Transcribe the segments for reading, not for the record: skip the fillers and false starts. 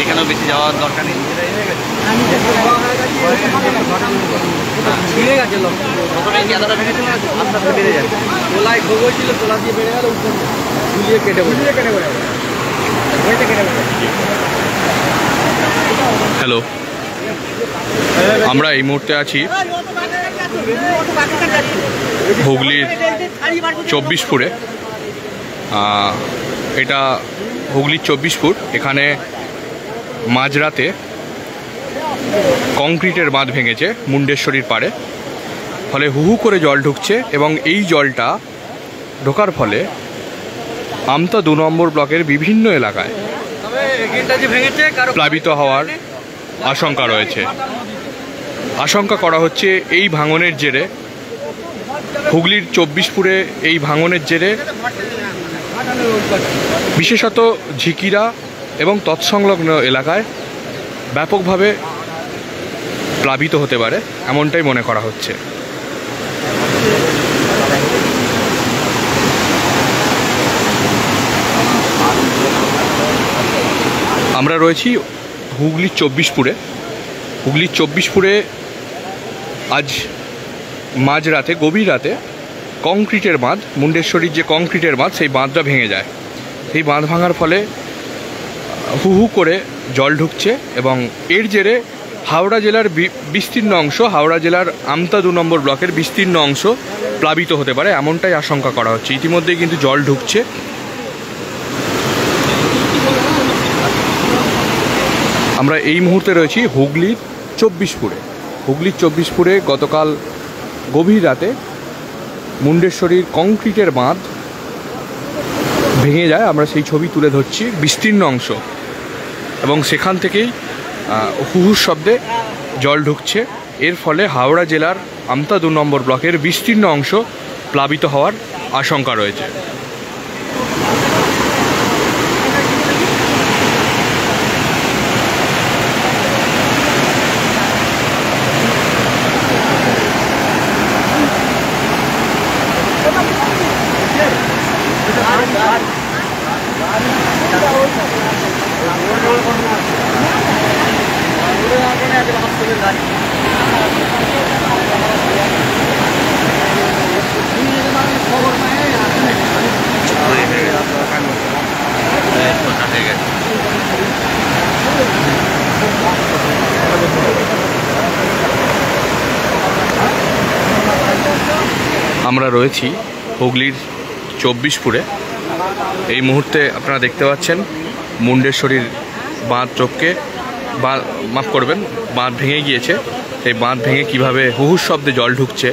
এখানেও বেশি যাওয়ার দরকার নেই। প্রথমে কি এতটা ভেঙেছিল, আস্তে আস্তে বেড়ে যাচ্ছে। তোলায় ঘোগ হয়েছিল, তোলা দিয়ে বেড়ে গেল, ঝুলিয়ে কেটে পড়ে। হ্যালো, আমরা এই মুহূর্তে আছি হুগলির 24পুরে। এটা হুগলির 24পুর। এখানে মাঝরাতে কংক্রিটের বাঁধ ভেঙেছে মুন্ডেশ্বরীর পাড়ে, ফলে হু হু করে জল ঢুকছে এবং এই জলটা ঢোকার ফলে আমতা 2 নম্বর ব্লকের বিভিন্ন এলাকায় প্লাবিত হওয়ার আশঙ্কা রয়েছে। আশঙ্কা করা হচ্ছে এই ভাঙনের জেরে, হুগলির 24পুরে এই ভাঙনের জেরে বিশেষত ঝিকিরা এবং তৎসংলগ্ন এলাকায় ব্যাপকভাবে প্লাবিত হতে পারে, এমনটাই মনে করা হচ্ছে। আমরা রয়েছি হুগলির 24পুরে। হুগলির 24পুরে আজ মাঝরাতে, গভীর রাতে কংক্রিটের বাঁধ, মুন্ডেশ্বরীর যে কংক্রিটের বাঁধ, সেই বাঁধটা ভেঙে যায়। সেই বাঁধ ভাঙার ফলে হু হু করে জল ঢুকছে এবং এর জেরে হাওড়া জেলার বিস্তীর্ণ অংশ, হাওড়া জেলার আমতা 2 নম্বর ব্লকের বিস্তীর্ণ অংশ প্লাবিত হতে পারে, এমনটাই আশঙ্কা করা হচ্ছে। ইতিমধ্যেই কিন্তু জল ঢুকছে। আমরা এই মুহূর্তে রয়েছি হুগলির 24পুরে। হুগলির 24পুরে গতকাল গভীর রাতে মুন্ডেশ্বরীর কংক্রিটের বাঁধ ভেঙে যায়। আমরা সেই ছবি তুলে ধরছি, বিস্তীর্ণ অংশ, এবং সেখান থেকেই হুহুর শব্দে জল ঢুকছে। এর ফলে হাওড়া জেলার আমতা 2 নম্বর ব্লকের বিস্তীর্ণ অংশ প্লাবিত হওয়ার আশঙ্কা রয়েছে। আমরা রয়েছি হুগলির 24পুরে। এই মুহূর্তে আপনারা দেখতে পাচ্ছেন মুন্ডেশ্বরীর বাঁধ টপকে, মাফ করবেন, বাঁধ ভেঙে গিয়েছে। সেই বাঁধ ভেঙে কীভাবে হুহুর শব্দে জল ঢুকছে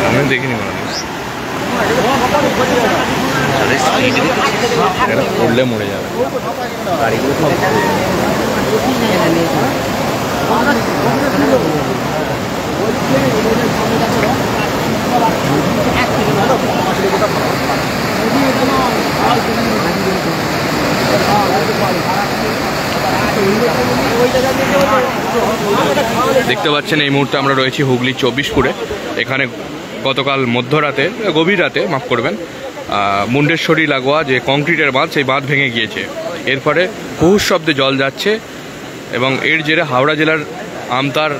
আমি দেখিনি। এটা পড়লে মরে যাবে। দেখতে পাচ্ছেন এই মুহূর্তে আমরা রয়েছি হুগলি 24পুরে। এখানে গতকাল মধ্যরাতে, গভীর রাতে মাফ করবেন, মুন্ডেশ্বরী লাগোয়া যে কংক্রিটের বাঁধ, সেই বাঁধ ভেঙে গিয়েছে। এর ফলে হুহুর শব্দে জল যাচ্ছে এবং এর জেরে হাওড়া জেলার আমতার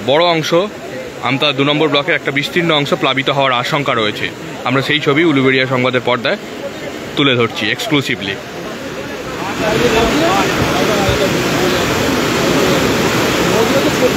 বড় অংশ, আমতা 2 নম্বর ব্লকের একটা বিস্তীর্ণ অংশ প্লাবিত হওয়ার আশঙ্কা রয়েছে। আমরা সেই ছবি উলুবেড়িয়া সংবাদের পর্দায় তুলে ধরছি এক্সক্লুসিভলি। ছোট